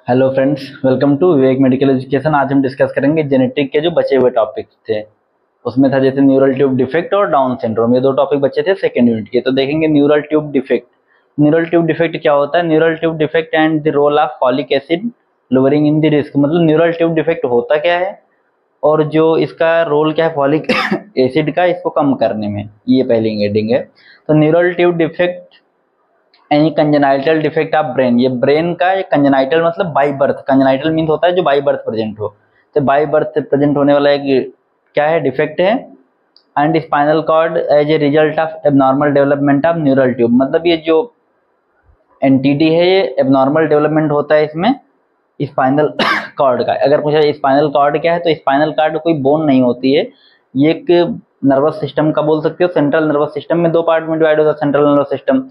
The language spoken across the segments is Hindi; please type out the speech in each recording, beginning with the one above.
Hello friends, welcome to Vivek medical education. आज हम डिस्कस करेंगे जेनेटिक के जो बचे हुए टॉपिक्स थे। उसमें था जैसे न्यूरल ट्यूब डिफेक्ट और डाउन सिंड्रोम, ये दो टॉपिक बचे थे सेकेंड यूनिट के। तो देखेंगे neural tube defect. Neural tube defect क्या होता है? Neural tube defect and the role of folic acid lowering in the risk. मतलब न्यूरल ट्यूब डिफेक्ट होता क्या है और जो इसका रोल क्या है फॉलिक एसिड का इसको कम करने में, ये पहली हेडिंग है। तो neural tube defect any congenital defect of brain, ये ब्रेन का एक कंजेनाइटल मतलब बाई बर्थ, कंजेनाइटल मीन होता है जो बाई बर्थ प्रेजेंट हो, तो बाई बर्थ प्रेजेंट होने वाला एक क्या है डिफेक्ट है। And spinal cord as a result of abnormal development of neural tube, मतलब ये जो एनटीडी है ये एबनॉर्मल डेवलपमेंट होता है इसमें स्पाइनल कॉर्ड का। अगर पूछा स्पाइनल कॉर्ड क्या है तो स्पाइनल कॉर्ड कोई बोन नहीं होती है, ये एक नर्वस सिस्टम का बोल सकते हो। सेंट्रल नर्वस सिस्टम में दो पार्ट में डिवाइड होता है। सेंट्रल नर्वस सिस्टम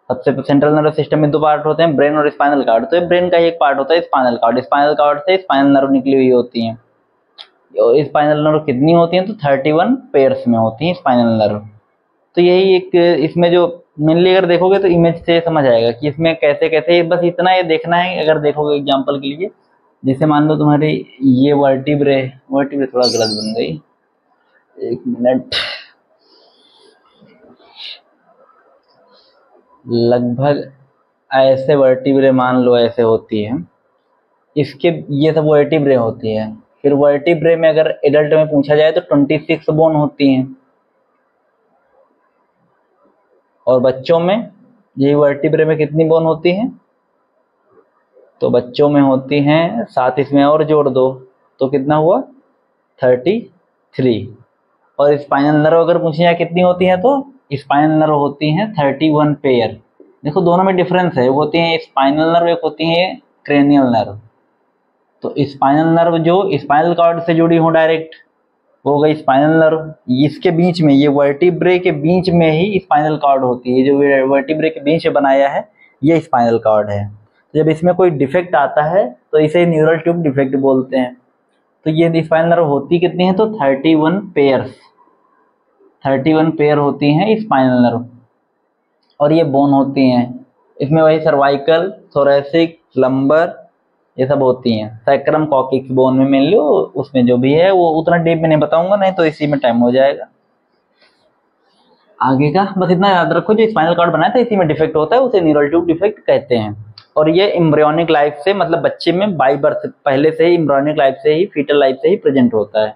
सबसे सेंट्रल नर्वस सिस्टम में दो पार्ट होते हैं, ब्रेन और स्पाइनल कॉर्ड। तो ब्रेन का एक पार्ट होता है स्पाइनल कॉर्ड। स्पाइनल कॉर्ड से स्पाइनल नर्व निकली हुई होती हैं। स्पाइनल नर्व कितनी होती हैं तो 31 पेयर्स में होती हैं स्पाइनल नर्व। तो यही एक इसमें जो मेनली अगर देखोगे तो इमेज से समझ आएगा कि इसमें कैसे कैसे, बस इतना ये देखना है। अगर देखोगे एग्जांपल के लिए, जैसे मान लो तुम्हारी ये वर्टिब्रे थोड़ा गलत बन गई, एक मिनट। लगभग ऐसे वर्टिब्रे मान लो ऐसे होती है, इसके ये सब वर्टिब्रे होती है। फिर वर्टिब्रे में अगर एडल्ट में पूछा जाए तो 26 बोन होती हैं, और बच्चों में यही वर्टिब्रे में कितनी बोन होती हैं तो बच्चों में होती हैं 7, इसमें और जोड़ दो तो कितना हुआ 33। और स्पाइनल नर्व अगर पूछी जाए कितनी होती है तो स्पाइनल नर्व होती हैं 31 पेयर। देखो दोनों में डिफरेंस है, वो होती है स्पाइनल नर्व, एक होती है क्रेनियल नर्व। तो स्पाइनल नर्व जो स्पाइनल कॉर्ड से जुड़ी हो डायरेक्ट वो हो गई स्पाइनल नर्व। इसके बीच में ये वर्टिब्रे के बीच में ही स्पाइनल कॉर्ड होती है, जो वर्टिब्रे के बीच में बनाया है ये स्पाइनल कॉर्ड है। तो जब इसमें कोई डिफेक्ट आता है तो इसे न्यूरल ट्यूब डिफेक्ट बोलते हैं। तो ये स्पाइनल नर्व होती कितनी है तो 31 पेयर्स, 31 पेयर होती हैं स्पाइनल नर्व। और ये बोन होती हैं इसमें वही सर्वाइकल, थोरेसिक, लंबर ये सब होती हैं। सैक्रम कॉक्सिक्स बोन में मिल लो, उसमें जो भी है वो उतना डीप में नहीं बताऊंगा, नहीं तो इसी में टाइम हो जाएगा। आगे का बस इतना याद रखो, जो स्पाइनल कॉर्ड बनाया था इसी में डिफेक्ट होता है, उसे न्यूरल ट्यूब डिफेक्ट कहते हैं। और ये एम्ब्रियोनिक लाइफ से, मतलब बच्चे में बाई बर्थ पहले से ही एम्ब्रियोनिक लाइफ से ही, फीटल लाइफ से ही प्रेजेंट होता है।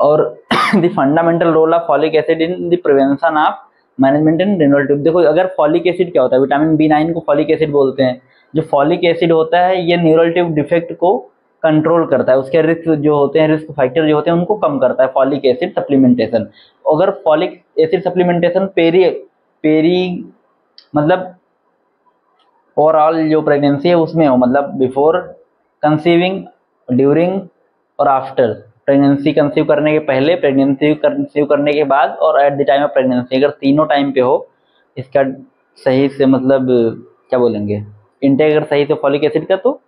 और the fundamental role of folic acid in the prevention of management in neural tube. देखो अगर फॉलिक एसिड क्या होता है, विटामिन B9 को फॉलिक एसिड बोलते हैं। जो फॉलिक एसिड होता है ये न्यूरल ट्यूब डिफेक्ट को कंट्रोल करता है, उसके रिस्क जो होते हैं, रिस्क फैक्टर जो होते हैं उनको कम करता है फॉलिक एसिड सप्लीमेंटेशन। अगर फॉलिक एसिड सप्लीमेंटेशन पेरी मतलब ओवरऑल जो प्रेगनेंसी है उसमें हो, मतलब बिफोर कंसीविंग, ड्यूरिंग और आफ्टर। प्रेगनेंसी कंसीव करने के पहले, प्रेगनेंसी कंसीव करने के बाद और at the time of pregnancy, अगर तीनों टाइम पे हो इसका सही से, मतलब क्या बोलेंगे, इंटेक अगर सही से फॉलिक एसिड का तो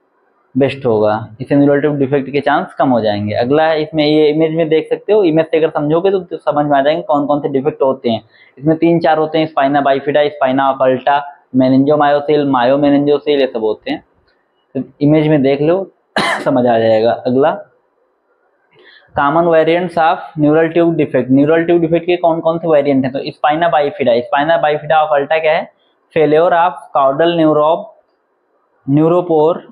बेस्ट होगा, इससे न्यूरल ट्यूब डिफेक्ट के चांस कम हो जाएंगे। अगला है, इसमें ये इमेज में देख सकते हो, इमेज से अगर समझोगे तो समझ में आ जाएंगे कौन कौन से डिफेक्ट होते हैं। इसमें 3-4 होते हैं, स्पाइना बाइफिडा, स्पाइना ऑकल्टा, मेनिंजोमायोसिल, मायोमेनिंजोसिल, ये सब होते हैं। तो इमेज में देख लो समझ आ जाएगा। अगला common variants of neural tube defect. Neural tube defect के कौन कौन से वेरिएंट हैं तो स्पाइना बाइफिडा ऑकल्टा क्या है, failure of caudal neuropore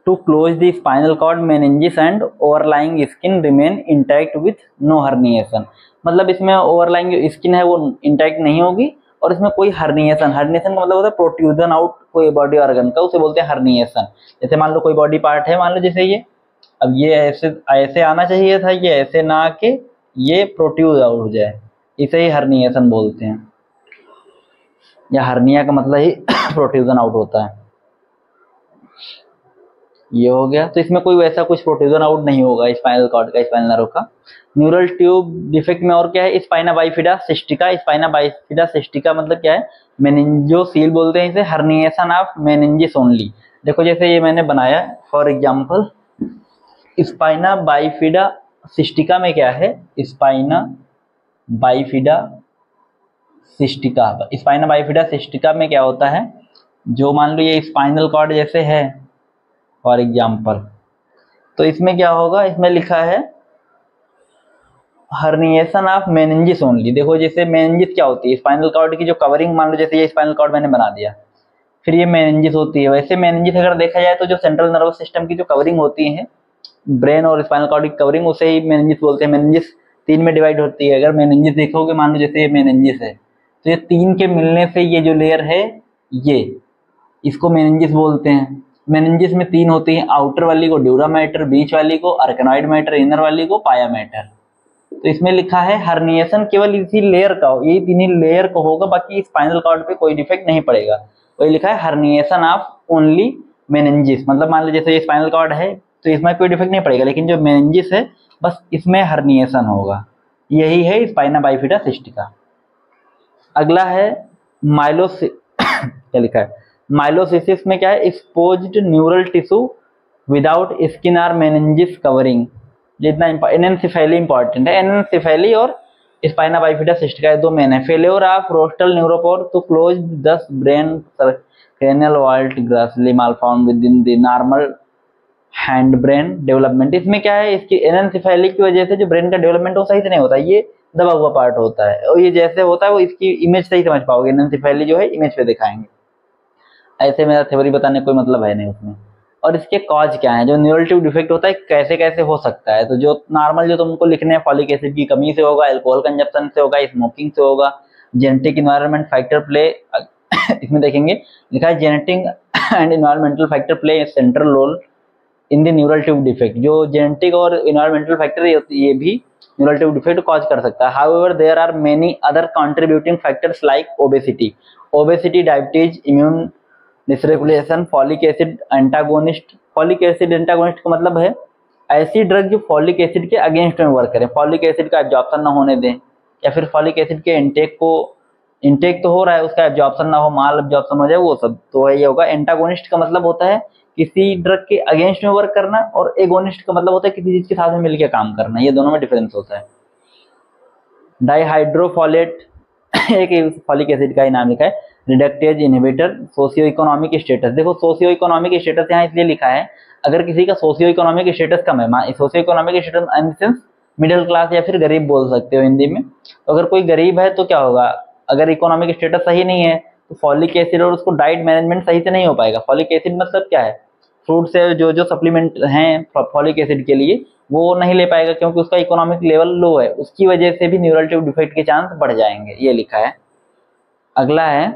to close the spinal cord meninges and overlying skin remain intact with no herniation। मतलब इसमें ओवरलाइंग जो स्किन है वो इंटैक्ट नहीं होगी और इसमें कोई हर्निएशन का मतलब होता है प्रोट्रूजन आउट कोई बॉडी ऑर्गन का, उसे बोलते हैं हर्निएशन। जैसे मान लो कोई बॉडी पार्ट है, मान लो जैसे ये, अब ये ऐसे ऐसे आना चाहिए था, ये ऐसे ना आके ये प्रोट्रूज आउट हो जाए, इसे ही हर्निएशन बोलते हैं। या हर्निया का मतलब ही प्रोट्रूजन आउट होता है। ये हो गया। तो इसमें कोई वैसा कुछ प्रोट्रूजन आउट नहीं होगा स्पाइनल कॉर्ड का, स्पाइनल नर्व का। न्यूरल ट्यूब डिफेक्ट में और क्या है, स्पाइना बाइफिडा सिस्टिका मतलब क्या है, मेनिंजोसील बोलते हैं इसे, हर्निएशन ऑफ मेनिंजिस ओनली। देखो जैसे ये मैंने बनाया for example, spina bifida cystica में क्या है, स्पाइना बाइफिडा सिस्टिका में क्या होता है, जो मान लो ये स्पाइनल कॉर्ड जैसे है फॉर एग्जाम्पल, तो इसमें क्या होगा, इसमें लिखा है हर्निएशन ऑफ मेनिंजिस ओनली। देखो जैसे मेनिंजिस क्या होती है, स्पाइनल कॉर्ड की जो कवरिंग, मान लो जैसे ये स्पाइनल कॉर्ड मैंने बना दिया, फिर ये मेनिंजिस होती है। वैसे मेनिंजिस अगर देखा जाए तो जो सेंट्रल नर्वस सिस्टम की जो कवरिंग होती है, ब्रेन और स्पाइनल कॉर्ड की कवरिंग, उसे ही मेनिंजिस बोलते हैं। मेनिंजिस 3 में डिवाइड होती है। अगर मेनिंजिस देखोगे, मान लो जैसे ये मेनिंजिस है, तो ये 3 के मिलने से ये जो लेयर है, ये इसको मेनिंजिस बोलते हैं। मेनिंजिस में 3 होती हैं, आउटर वाली को ड्यूरा मैटर, बीच वाली को अरकनॉइड मैटर, इनर वाली को पाया मैटर। तो इसमें लिखा है हर्निएशन केवल इसी लेयर का, यही 3 ही लेयर को होगा, बाकी स्पाइनल कॉर्ड पे कोई डिफेक्ट नहीं पड़ेगा। वही लिखा है हर्निएशन ऑफ ओनली मेनिंजिस, मतलब मान लो जैसे ये स्पाइनल कॉर्ड है तो इसमें कोई डिफेक्ट नहीं पड़ेगा, लेकिन जो मेनिंजिस है बस इसमें हर्निएशन होगा। यही है स्पाइना बाइफिडा सिस्टिका। अगला है माइलोसिस क्या लिखा है, माइलोसिस में क्या है, exposed neural tissue without skin और मेनिंजिस कवरिंग। जितना एनेंसेफेली इंपॉर्टेंट है, एनेंसेफेली और स्पाइना बाइफिडा सिस्टिका दो मेन है। Failure of रोस्टल neuropore to close दस brain cranial vault gradually malformed within the normal hind brain development. इसमें क्या है, इसकी एनेंसेफेली की वजह से जो ब्रेन का डेवलपमेंट वो सही से नहीं होता, ये दबा हुआ पार्ट होता है, और ये जैसे होता है वो इसकी इमेज सही समझ पाओगे। एनेंसेफेली जो है इमेज पे दिखाएंगे, ऐसे मेरा थ्योरी बताने का कोई मतलब है नहीं उसमें। और इसके कॉज क्या है, जो न्यूरल ट्यूब डिफेक्ट होता है कैसे कैसे हो सकता है, तो जो नॉर्मल जो तुमको लिखने हैं, फॉलिक एसिड की कमी से होगा, अल्कोहल कंजप्शन से होगा, स्मोकिंग से होगा, जेनेटिक इन्वायरमेंट फैक्टर प्ले इसमें देखेंगे लिखा है genetic and environmental factor play a central role in the neural tube defect. जो जेनेटिक और इन्वायरमेंटल फैक्टर ये भी न्यूरल ट्यूब डिफेक्ट कॉज कर सकता है। However there are many other contributing factors like obesity, diabetes, immune dysregulation, folic acid antagonist. Folic acid antagonist का मतलब है ऐसी ड्रग जो फॉलिक एसिड के अगेंस्ट में वर्क करें, फॉलिक एसिड का एब्जॉर्प्शन ना होने दें, या फिर फॉलिक एसिड के इंटेक तो हो रहा है, उसका एब्जॉर्प्शन ना हो, माल एब्जॉर्प्शन हो जाए, वो सब तो ये होगा। एंटागोनिस्ट का मतलब होता है किसी ड्रग के अगेंस्ट में वर्क करना, और एगोनिस्ट का मतलब होता है किसी चीज के साथ में मिलकर काम करना। ये दोनों में डिफरेंस होता है। डाइहाइड्रोफोलेट एक फॉलिक एसिड का ही नाम लिखा है, reductase inhibitor. Socio economic status, देखो सोशियो इकोनॉमिक स्टेटस यहाँ इसलिए लिखा है, अगर किसी का सोशियो इकोनॉमिक स्टेटस कम है, socio economic status in sense middle class या फिर गरीब बोल सकते हो हिंदी में। तो अगर कोई गरीब है तो क्या होगा, अगर इकोनॉमिक स्टेटस सही नहीं है तो फॉलिक एसिड और उसको डाइट मैनेजमेंट सही से नहीं हो पाएगा। फॉलिक एसिड मतलब क्या है, फ्रूट से जो जो सप्लीमेंट हैं फॉलिक एसिड के लिए वो नहीं ले पाएगा, क्योंकि उसका इकोनॉमिक लेवल लो है, उसकी वजह से भी न्यूरल ट्यूब डिफेक्ट के चांस बढ़ जाएंगे, ये लिखा है। अगला है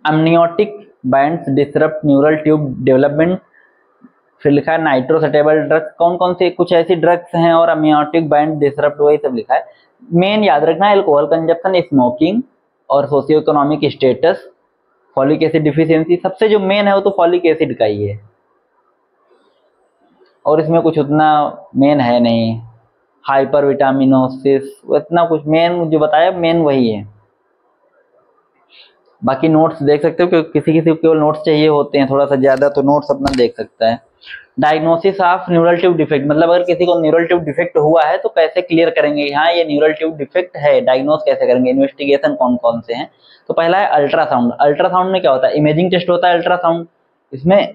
amniotic bands disrupt neural tube development. फिर लिखा है नाइट्रोसेटेबल ड्रग्स, कौन कौन से कुछ ऐसी ड्रग्स हैं और अम्नियोटिक बैंड डिसरप्ट, वही सब लिखा है। मेन याद रखना है अल्कोहल कंजप्शन, स्मोकिंग और socio economic status, folic acid deficiency. सबसे जो मेन है वो तो फॉलिक एसिड का ही है, और इसमें कुछ उतना मेन है नहीं। हाइपर विटामिनोसिस, इतना कुछ मेन जो बताया मेन वही है। बाकी नोट्स देख सकते हो, क्योंकि किसी किसी को केवल नोट्स चाहिए होते हैं थोड़ा सा ज्यादा, तो नोट्स अपना देख सकता है। Diagnosis of neural tube defect, मतलब अगर किसी को न्यूरल ट्यूब डिफेक्ट हुआ है तो कैसे क्लियर करेंगे, हाँ ये न्यूरल ट्यूब डिफेक्ट है, डायग्नोस कैसे करेंगे, इन्वेस्टिगेशन कौन कौन से हैं। तो पहला है अल्ट्रासाउंड। अल्ट्रासाउंड में क्या होता है, इमेजिंग टेस्ट होता है अल्ट्रासाउंड। इसमें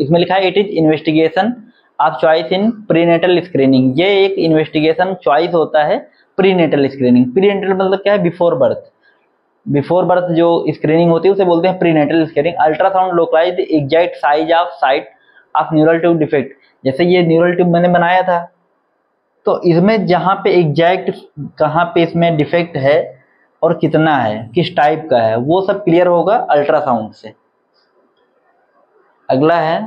इसमें लिखा है it is investigation of choice in prenatal screening. ये एक इन्वेस्टिगेशन चॉइस होता है प्रीनेटल स्क्रीनिंग। प्रीनेटल मतलब क्या है, बिफोर बर्थ। बिफोर बर्थ जो स्क्रीनिंग होती है उसे बोलते हैं prenatal screening. Ultrasound localise the exact size of site of neural tube defect. जैसे ये न्यूरल ट्यूब मैंने बनाया था, तो इसमें जहां पे एग्जैक्ट कहां पे इसमें डिफेक्ट है और कितना है, किस टाइप का है, वो सब क्लियर होगा अल्ट्रासाउंड से। अगला है,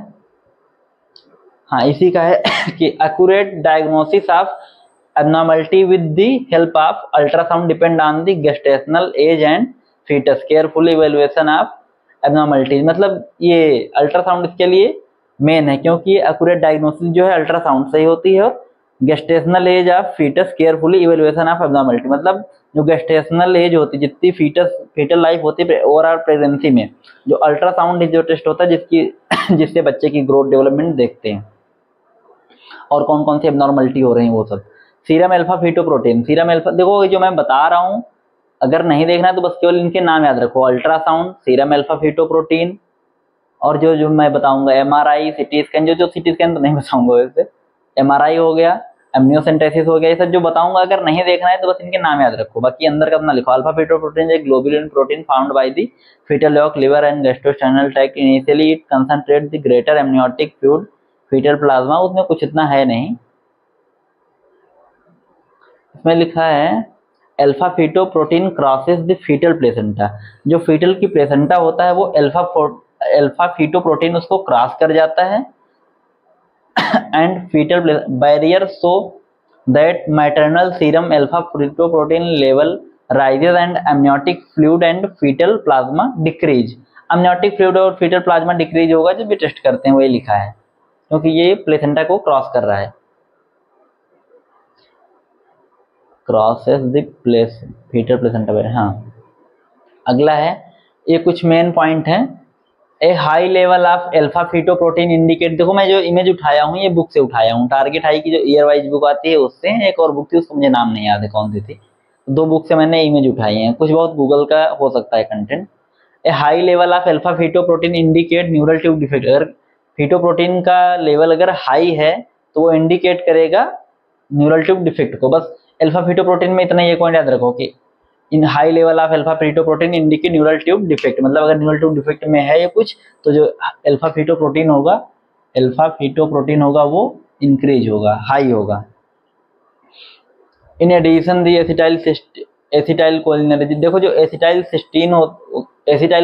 हाँ इसी का है कि accurate diagnosis of abnormality with the help of ultrasound depend on the gestational age and fetus careful evaluation of abnormalities। मतलब ये अल्ट्रासाउंड इसके लिए मेन है, क्योंकि एक्यूरेट डायग्नोसिस जो है अल्ट्रासाउंड से ही होती है, और gestational age of foetus carefully evaluation of abnormality, मतलब जो गेस्टेशनल एज होती है, जितनी फीटल लाइफ होती है ओवरऑल प्रेगनेंसी में, जो अल्ट्रासाउंड जो टेस्ट होता है जिसकी जिससे बच्चे की ग्रोथ डेवलपमेंट देखते हैं और कौन कौन सी एब्नॉर्मलिटी हो रही है वो सब। Serum alpha fetoprotein, serum alpha देखो जो मैं बता रहा हूँ अगर नहीं देखना है तो बस केवल इनके नाम याद रखो, अल्ट्रासाउंड, सीरम अल्फा फीटोप्रोटीन, और जो जो मैं बताऊंगा एमआरआई, सीटी स्कैन, जो जो सीटी स्कैन तो नहीं बताऊंगा वैसे, एमआरआई हो गया, एमनियोसेंटेसिस हो गया, ये सब जो बताऊंगा अगर नहीं देखना है तो बस इनके नाम याद रखो, बाकी अंदर का अपना लिखो। अल्फा फीटोप्रोटीन एक globulin protein found by the fetal yolk, liver and gastrointestinal tract. Initially it concentrates the greater amniotic fluid, fetal plasma, उसमें कुछ इतना है नहीं। इसमें लिखा है alpha fetoprotein crosses the foetal placenta, जो फीटल की प्लेसेंटा होता है वो अल्फा फीटोप्रोटीन उसको क्रॉस कर जाता है and foetal barrier, so that maternal serum alpha fetoprotein level rises and amniotic fluid and fetal plasma decrease. amniotic fluid और fetal plasma decrease होगा, जब भी टेस्ट करते हैं वही लिखा है, क्योंकि ये प्लेसेंटा को क्रॉस कर रहा है। Crosses the place fetal placenta. हाँ, अगला है, ये कुछ मेन पॉइंट है। A high level of alpha fetoprotein indicate, देखो मैं जो इमेज उठाया हूँ ये बुक से उठाया हूँ, टारगेट हाई की जो ईयर वाइज बुक आती है उससे, एक और बुक थी उसको मुझे नाम नहीं याद है कौन सी थी, दो बुक से मैंने इमेज उठाई है, कुछ बहुत गूगल का हो सकता है content. A high level of alpha fetoprotein indicate neural tube defect, अगर फीटोप्रोटीन का लेवल अगर हाई है तो वो इंडिकेट करेगा न्यूरल ट्यूब डिफेक्ट को। बस अल्फा फीटोप्रोटीन में इतना ये पॉइंट याद रखो कि इन high level of alpha fetoprotein indicate neural tube defect, मतलब अगर न्यूरल ट्यूब डिफेक्ट में है ये कुछ, तो जो अल्फा फीटोप्रोटीन होगा वो इंक्रीज होगा, हाई होगा। In addition the acetyl cholinergic, देखो जो एसिटाइल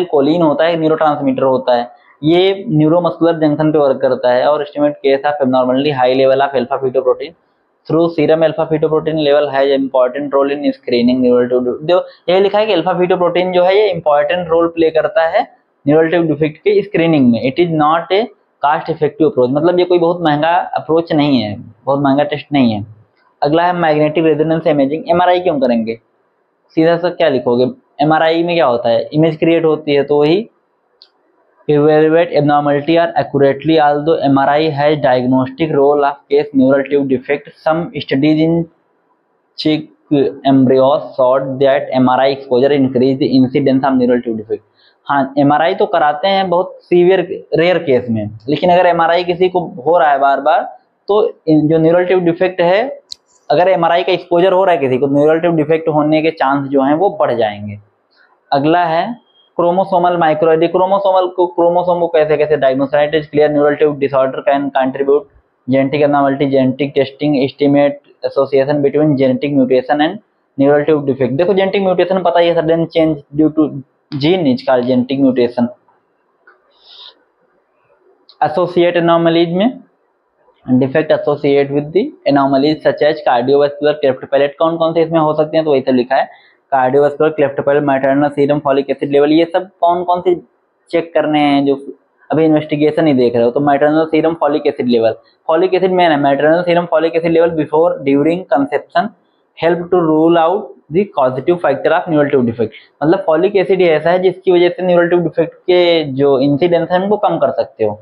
कोलिन होता है न्यूरोट्रांसमीटर होता है, ये न्यूरोमस्कुलर जंक्शन पे वर्क करता है और estimate case of abnormally high level of alpha fetoprotein through serum alpha fetoprotein level has important role in screening neural tube. जो ये लिखा है कि अल्फा फीटोप्रोटीन जो है ये इंपॉर्टेंट रोल प्ले करता है न्यूरल ट्यूब डिफेक्ट के स्क्रीनिंग में। It is not a cost effective approach, मतलब ये कोई बहुत महंगा अप्रोच नहीं है, बहुत महंगा टेस्ट नहीं है। अगला है मैग्नेटिक रेजोनेंस इमेजिंग। एमआरआई क्यों करेंगे, सीधा सा क्या लिखोगे, एमआरआई में क्या होता है, इमेज क्रिएट होती है तो वही evaluate abnormality or accurately, although MRI has diagnostic role of case neural tube defect. Some studies in chick embryos showed that MRI exposure increase the incidence of neural tube defect. हाँ, MRI तो कराते हैं बहुत सीवियर रेयर केस में, लेकिन अगर MRI किसी को हो रहा है बार बार तो जो न्यूरल ट्यूब डिफेक्ट है, अगर MRI का एक्सपोजर हो रहा है किसी को, न्यूरल ट्यूब डिफेक्ट होने के चांस जो हैं वो बढ़ जाएंगे। अगला है क्रोमोसोमल माइक्रोइडी। क्रोमोसोम को कैसे कैसे diagnose it is clear neural tube disorder can contribute genetic abnormality, genetic testing estimate association between genetic mutation and neural tube defect. देखो जेनेटिक म्यूटेशन पता है, sudden change due to gene is called genetic mutation. Associate anomalies में defect associate with the anomalies such as cardiovascular cleft palate, कौन कौन से इसमें हो सकते हैं, तो वही सब लिखा है, cardiovascular cleft palette, maternal serum folic acid level, ये सब कौन कौन से चेक करने हैं जो अभी इन्वेस्टिगेशन ही देख रहे हो। तो maternal serum folic acid level, folic acid main है, maternal serum folic acid level before during conception help to rule out the causative factor of neural tube defect, मतलब फॉलिक एसिड ऐसा है जिसकी वजह से न्यूरल ट्यूब डिफेक्ट के जो इंसिडेंस है उनको कम कर सकते हो।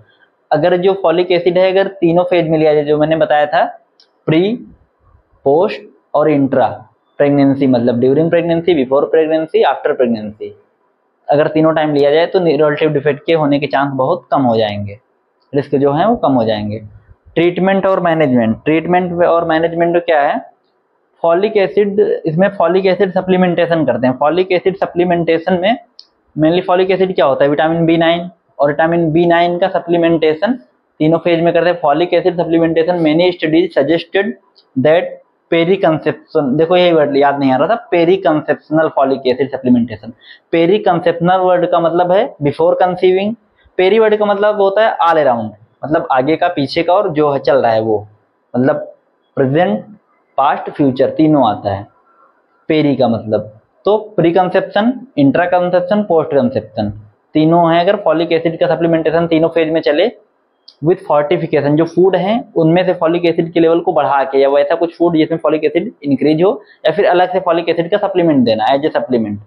अगर जो फॉलिक एसिड है अगर तीनों फेज में लिया जाए, जो मैंने बताया था प्री, पोस्ट और इंट्रा प्रेगनेंसी, मतलब during pregnancy, before pregnancy, after pregnancy, अगर तीनों टाइम लिया जाए तो न्यूरल ट्यूब डिफेक्ट के होने के चांस बहुत कम हो जाएंगे, रिस्क जो है वो कम हो जाएंगे। ट्रीटमेंट और मैनेजमेंट, ट्रीटमेंट और मैनेजमेंट क्या है, फॉलिक एसिड, इसमें फॉलिक एसिड सप्लीमेंटेशन करते हैं। फॉलिक एसिड सप्लीमेंटेशन में मेनली फॉलिक एसिड क्या होता है, विटामिन B9 और विटामिन B9 का सप्लीमेंटेशन तीनों फेज में करते हैं। Folic acid supplementation many studies suggested that peri conception, देखो यही वर्ड याद नहीं आ रहा था, peri conceptional folic acid supplementation. Peri conceptional word का मतलब है बिफोर कंसीविंग, पेरी वर्ड का मतलब होता है ऑल अराउंड, मतलब आगे का पीछे का और जो है चल रहा है वो, मतलब प्रेजेंट पास्ट फ्यूचर तीनों आता है पेरी का मतलब। तो pre conception, intra conception, post conception तीनों है। अगर फॉलिक एसिड का सप्लीमेंटेशन तीनों फेज में चले विथ फोर्टिफिकेशन, जो फूड है उनमें से फॉलिक एसिड के लेवल को बढ़ा के, या वैसा कुछ फूड जिसमें फॉलिक एसिड इंक्रीज हो, या फिर अलग से फॉलिक एसिड का सप्लीमेंट देना एज ए सप्लीमेंट।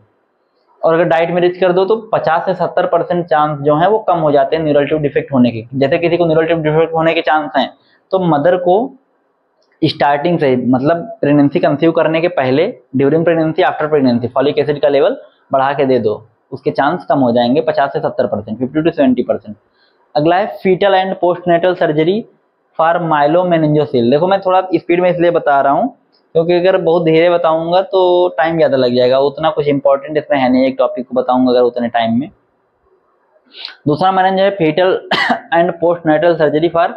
और अगर डाइट में रिच कर दो तो 50 से 70% चांस जो है वो कम हो जाते हैं न्यूरल ट्यूब डिफेक्ट होने के। जैसे किसी को न्यूरल ट्यूब डिफेक्ट होने के चांस हैं तो मदर को स्टार्टिंग से, मतलब प्रेगनेंसी कंसीव करने के पहले, during pregnancy, after pregnancy folic acid का लेवल बढ़ा के दे दो, उसके चांस कम हो जाएंगे 50 से 70%, 50 to 70%। अगला है fetal and postnatal surgery for myelomeningocele. देखो मैं थोड़ा स्पीड में इसलिए बता रहा हूँ क्योंकि अगर बहुत धीरे बताऊंगा तो टाइम ज़्यादा लग जाएगा, उतना कुछ इंपॉर्टेंट इसमें है नहीं, एक टॉपिक को बताऊंगा अगर उतने टाइम में। दूसरा मैंने है fetal and postnatal surgery for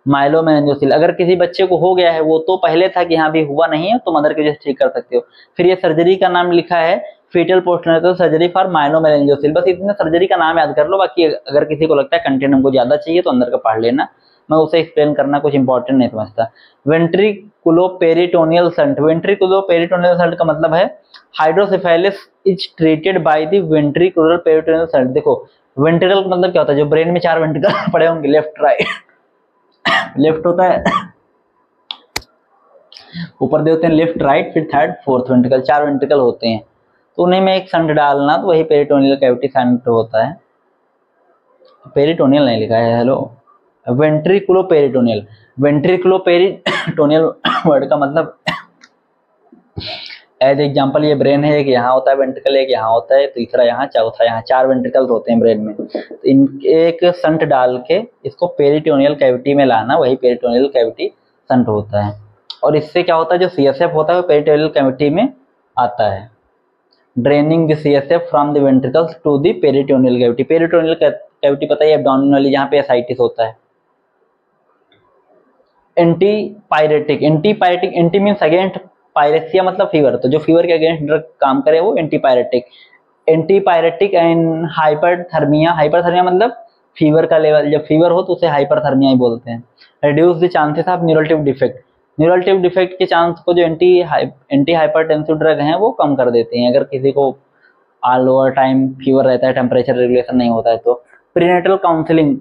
myelomeningocele. अगर किसी बच्चे को हो गया है, वो तो पहले था कि हाँ भी हुआ नहीं है, तो मदर की वजह से ठीक कर सकते हो। फिर ये सर्जरी का नाम लिखा है फीटल पोस्टनेटल सर्जरी फॉर माइलोमेनिंजोसिल। बस इतने सर्जरी का नाम याद कर लो, बाकी अगर किसी को लगता है कंटेंट हमको ज्यादा चाहिए तो अंदर का पढ़ लेना, मैं उसे एक्सप्लेन करना कुछ इंपॉर्टेंट नहीं समझता। वेंट्रिकुलोपेरिटोनियल शंट। वेंट्रिकुलोपेरिटोनियल शंट का मतलब है hydrocephalus is treated by the ventricular peritoneal shunt. देखो वेंट्रिकल का मतलब क्या होता है, जो ब्रेन में 4 वेंट्रिकल पड़े होंगे, लेफ्ट राइट लेफ्ट होता है ऊपर दे होते हैं लेफ्ट राइट, फिर थर्ड फोर्थ वेंट्रिकल, 4 वेंट्रिकल होते हैं, तो उन्हें में एक शंट डालना, तो वही पेरिटोनियल कैविटी शंट होता है। पेरिटोनियल नहीं लिखा है, हेलो, वेंट्रिकुलोपेरिटोनियल। वेंट्रिकुलोपेरिटोनियल वर्ड का मतलब एज एग्जांपल ये ब्रेन है, एक यहाँ होता है वेंट्रिकल, एक यहाँ होता है, तीसरा यहाँ, चौथा यहाँ, 4 वेंट्रिकल्स होते हैं ब्रेन में। तो इन एक शंट डाल के इसको पेरिटोनियल कैविटी में लाना, वही पेरिटोनियल कैविटी शंट होता है। और इससे क्या होता है, जो सीएसएफ होता है वो पेरिटोनियल कैविटी में आता है, draining the CSF from the ventricles to the peritoneal cavity. Peritoneal cavity पता है एब्डोमिनल वाली, जहाँ पे एसाइटिस होता है। Antipyretic. Antipyretic, anti means against, pyrexia मतलब फीवर, तो जो फीवर के अगेंस्ट ड्रग काम करे वो antipyretic. Antipyretic and hyperthermia. Hyperthermia मतलब फीवर का लेवल, जब फीवर हो तो उसे हाइपरथर्मिया ही बोलते हैं। Reduce the chances of neural defect. Neural defect के चांस को जो एंटी हाइपरटेंसिव ड्रग हैं वो कम कर देते हैं, अगर किसी को ऑल ओवर टाइम फीवर रहता है, टेम्परेचर रेगुलेशन नहीं होता है तो। Prenatal counselling.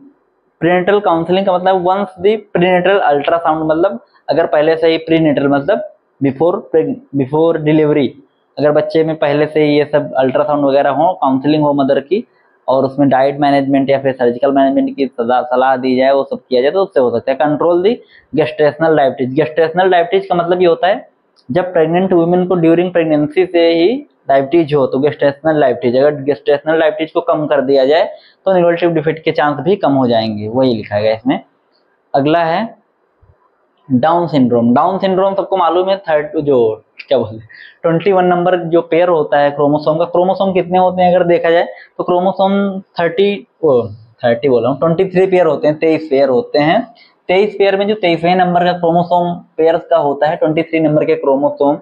प्रीनेटल काउंसलिंग का मतलब वंस द प्रीनेटल अल्ट्रासाउंड, मतलब अगर पहले से ही प्रीनेटल मतलब बिफोर डिलीवरी, अगर बच्चे में पहले से ये सब अल्ट्रासाउंड वगैरह हो, काउंसलिंग हो मदर की, और उसमें डाइट मैनेजमेंट या फिर सर्जिकल मैनेजमेंट की सलाह दी जाए, वो सब किया जाए तो उससे हो सकता है। कंट्रोल दी गेस्टेशनल डायबिटीज। गेस्टेशनल डायबिटीज का मतलब ये होता है जब प्रेग्नेंट वुमेन को ड्यूरिंग प्रेगनेंसी से ही डायबिटीज हो तो गेस्टेशनल डायबिटीज। अगर गेस्टेशनल डायबिटीज को कम कर दिया जाए तो न्यूरल डिफेक्ट के चांस भी कम हो जाएंगे, वही लिखा गया इसमें। अगला है डाउन सिंड्रोम। डाउन सिंड्रोम सबको मालूम है, जो क्या बोलते 21 नंबर जो पेयर होता है क्रोमोसोम का। क्रोमोसोम कितने होते हैं अगर देखा जाए तो क्रोमोसोम 30 बोल रहा हूँ, 23 पेयर होते हैं, 23 पेयर होते हैं। 23 पेयर में जो 23वें नंबर का क्रोमोसोम पेयर का होता है, 23 नंबर के क्रोमोसोम,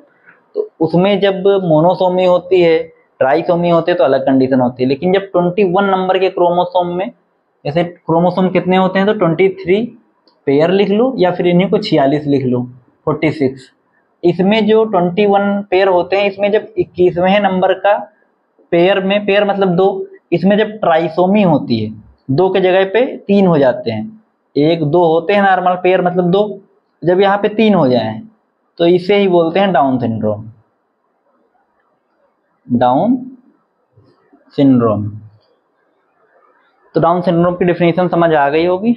तो उसमें जब मोनोसोमी होती है, ट्राइसोमी होते हैं तो अलग कंडीशन होती है। लेकिन जब 21 नंबर के क्रोमोसोम में, जैसे क्रोमोसोम कितने होते हैं तो 23 पेयर लिख लो या फिर इन्हीं को 46 लिख लो, 46। इसमें जो 21 पेयर होते हैं, इसमें जब 21वें नंबर का पेयर में, पेयर मतलब 2, इसमें जब ट्राइसोमी होती है, 2 के जगह पे 3 हो जाते हैं, 1 2 होते हैं नॉर्मल पेयर मतलब 2, जब यहाँ पे 3 हो जाए तो इसे ही बोलते हैं डाउन सिंड्रोम। Down syndrome. तो डाउन सिंड्रोम की डेफिनेशन समझ आ गई होगी।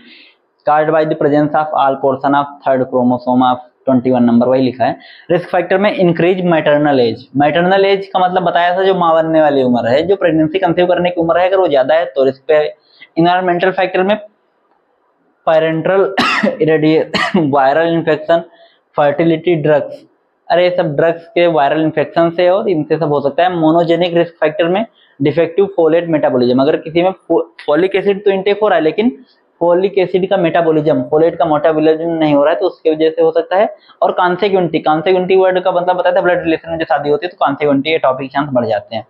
caused by the presence of all portion of third chromosome of 21 number, वही लिखा है। रिस्क फैक्टर में increase maternal age. Maternal age का मतलब बताया था जो मां बनने वाली उम्र है, जो प्रेगनेंसी कंसीव करने की उम्र है, अगर वो ज्यादा है तो रिस्क पे। इन्वायरमेंटल फैक्टर में parental irradiation, viral infection, fertility, drugs. अरे सब ड्रग्स के वायरल इन्फेक्शन से और इनसे सब हो सकता है। मोनोजेनिक रिस्क फैक्टर में डिफेक्टिव फोलेट मेटाबॉलिज्म, अगर किसी में फोलिक एसिड तो इंटेक हो रहा है लेकिन फोलिक एसिड का मेटाबॉलिज्म, फोलेट का मेटाबॉलिज्म नहीं हो रहा है तो उसकी वजह से हो सकता है। और कॉन्सेक्वेंटी वर्ड का मतलब बताया था ब्लड रिलेशन में जो शादी होती है तो कॉन्सेक्वेंटी ये टॉपिक चांस बढ़ जाते हैं।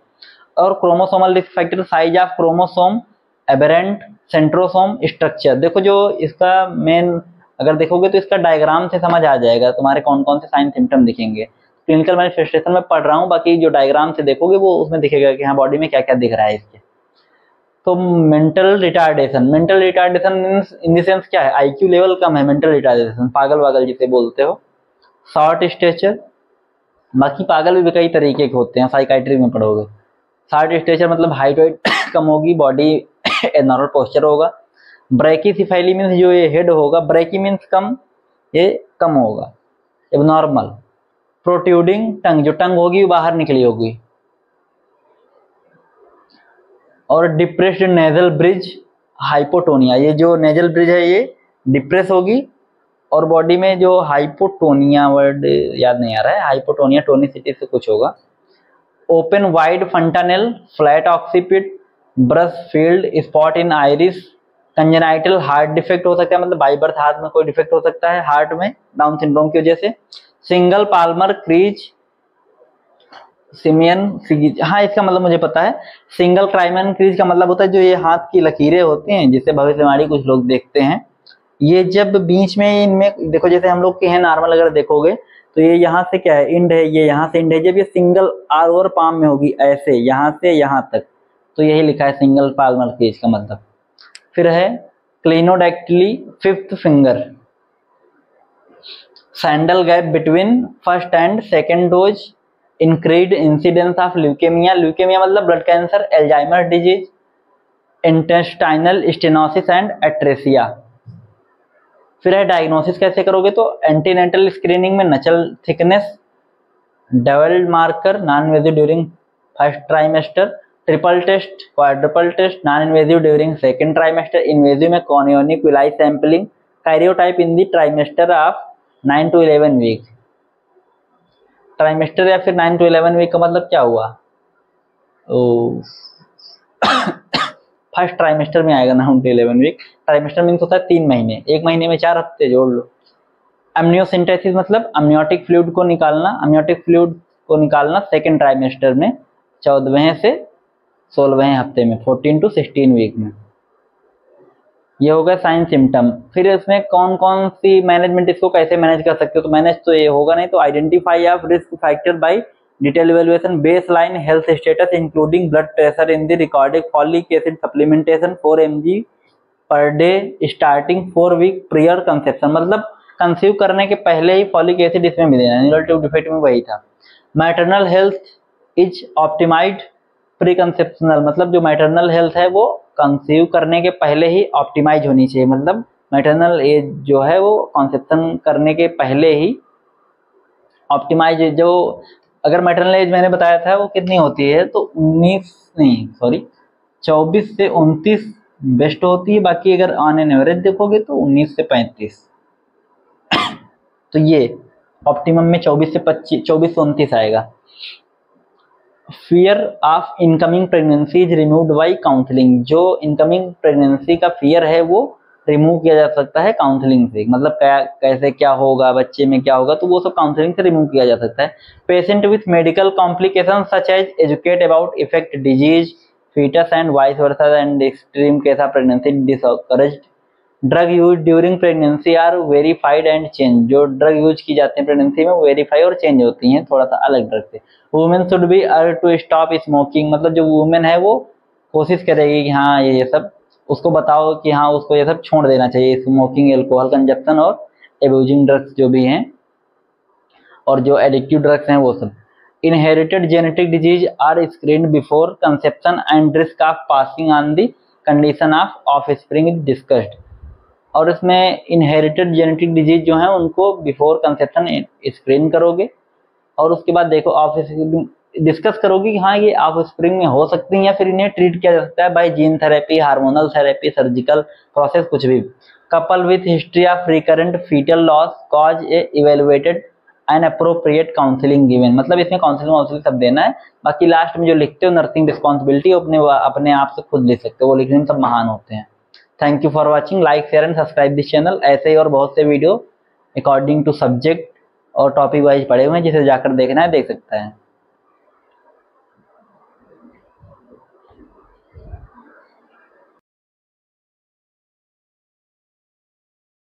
और chromosomal risk factor, size of chromosome, aberrant, centrosome, structure. देखो जो इसका मेन अगर देखोगे तो इसका डायग्राम से समझ आ जाएगा तुम्हारे कौन कौन से साइन सिम्टम दिखेंगे। क्लिनिकल मैनिफेस्टेशन में पढ़ रहा हूँ, बाकी जो डायग्राम से देखोगे वो उसमें दिखेगा कि हाँ बॉडी में क्या क्या दिख रहा है इसके। तो mental retardation. Mental retardation means in the sense क्या है, आईक्यू लेवल कम है, मेंटल रिटार्डेशन, पागल वागल जिसे बोलते हो। शॉर्ट स्टेचर, बाकी पागल भी कई तरीके के होते हैं, साइकाइट्री में पढ़ोगे। शॉर्ट स्टेचर मतलब हाइट वाइट कम होगी, बॉडी नॉर्मल पोस्चर होगा। ब्रैकीसिफाइली मीन्स जो ये हेड होगा, ब्रैकी मीन्स कम, ये कम होगा, एबनॉर्मल। प्रोट्रूडिंग टंग, जो टंग होगी वो बाहर निकली होगी। और डिप्रेस्ड नेजल ब्रिज हाइपोटोनिया, ये जो नेजल ब्रिज है ये डिप्रेस होगी और बॉडी में जो हाइपोटोनिया, वर्ड याद नहीं आ रहा है, हाइपोटोनिया टोनिसिटी से कुछ होगा। Open wide fontanelle, flat occiput, Brushfield spot in iris, congenital heart defect हो सकता है, मतलब बाई बर्थ हार्ट में कोई डिफेक्ट हो सकता है हार्ट में डाउन सिंड्रोम की वजह से। सिंगल पाल्मर क्रीज सिमियन, हाँ इसका मतलब मुझे पता है। सिंगल क्राइमन क्रीज का मतलब होता है जो ये हाथ की लकीरें होती हैं जिससे भविष्यवाणी कुछ लोग देखते हैं, ये जब बीच में इनमें देखो, जैसे हम लोग के हैं नॉर्मल अगर देखोगे तो ये यहाँ से क्या है, इंड है, ये यहाँ से इंड है, जब ये सिंगल आर ओवर पाम में होगी ऐसे यहाँ से यहाँ तक, तो यही लिखा है सिंगल पाल्मर क्रीज का मतलब। फिर है clinodactyly fifth finger, sandal gap between first and second toes, increased incidence of leukemia, leukemia मतलब blood cancer, Alzheimer disease, intestinal stenosis and atresia. फिर है डायग्नोसिस कैसे करोगे, तो एंटीनेटल स्क्रीनिंग में नचल थिकनेस, डेवल्ड marker, non invasive during first trimester, triple test, quadruple test, non invasive during second trimester, invasive में chorionic villi sampling, karyotype in the trimester of 9 to 11 week. Trimester या फिर 9 to 11 वीक का मतलब क्या हुआ, फर्स्ट ट्राइमेस्टर में आएगा 9 to 11 वीक। ट्राइमेस्टर मीन्स होता है 3 महीने, 1 महीने में 4 हफ्ते जोड़ लो। एमनियोसिंथेसिस मतलब अम्नियोटिक फ्लूइड को निकालना, अम्नियोटिक फ्लूइड को निकालना सेकेंड ट्राइमेस्टर में 14वें से 16वें हफ्ते में 14 to 16 वीक में। ये होगा साइन सिम्टम। फिर इसमें कौन कौन सी मैनेजमेंट, इसको कैसे मैनेज कर सकते हो, तो मैनेज तो ये होगा नहीं, तो identify of risk factor by detail evaluation, base line health status including blood pressure in the recorded folic acid supplementation 4 mg पर day starting 4 week prior conception, मतलब कंसीव करने के पहले ही फॉलिक एसिड इसमें मिलेगा, न्यूरल ट्यूब डिफेक्ट में वही था। Maternal health is optimised pre conceptional, मतलब जो मैटरनल हेल्थ है वो कंसीव करने के पहले ही ऑप्टिमाइज होनी चाहिए, मतलब मैटरनल एज जो है वो कंसेप्शन करने के पहले ही ऑप्टिमाइज, जो अगर मैटरनल एज मैंने बताया था वो कितनी होती है, तो 24 से 29 बेस्ट होती है, बाकी अगर ऑन एन एवरेज देखोगे तो 19 से 35 तो ये ऑप्टिमम में 24 से 29 आएगा। Fear of incoming pregnancy is removed by counselling, जो इनकमिंग प्रेगनेंसी का फियर है वो रिमूव किया जा सकता है काउंसलिंग से, मतलब कैसे क्या होगा बच्चे में क्या होगा, तो वो सब काउंसलिंग से रिमूव किया जा सकता है। Patient with medical complication such as educate about effect disease fetus and vice versa and extreme case of pregnancy discouraged. Drug use during pregnancy are verified and change, जो ड्रग यूज की जाती है प्रेगनेंसी में वो वेरीफाई और चेंज होती हैं थोड़ा सा अलग ड्रग से। Women should be urge to stop smoking, मतलब जो वुमेन है वो कोशिश करेगी कि हाँ ये सब उसको बताओ कि हाँ उसको ये सब छोड़ देना चाहिए, स्मोकिंग, एल्कोहल कंजप्शन और एब्यूजिंग ड्रग्स जो भी हैं और जो एडिक्टिव ड्रग्स हैं वो सब। Inherited genetic disease are screened before conception and risk of passing on the condition of offspring is discussed, और इसमें इनहेरिटेड जेनेटिक डिजीज जो है उनको बिफोर कंसेप्शन स्क्रीन करोगे और उसके बाद देखो ऑफस्प्रिंग डिस्कस करोगे कि हाँ ये ऑफस्प्रिंग में हो सकती हैं या फिर इन्हें ट्रीट किया जा सकता है by gene therapy, hormonal therapy, surgical process, कुछ भी। Couple with history of recurrent foetal loss cause a evaluated and appropriate counselling given, मतलब इसमें काउंसलिंग सब देना है, बाकी लास्ट में जो लिखते हो नर्सिंग रिस्पॉन्सिबिलिटी अपने आप से खुद लिख सकते हो, वो लिखने में सब महान होते हैं। Thank you for watching, like share and subscribe this channel. ऐसे ही और बहुत से वीडियो अकॉर्डिंग टू सब्जेक्ट और टॉपिक वाइज पढ़े हुए हैं, जिसे जाकर देखना है देख सकता है।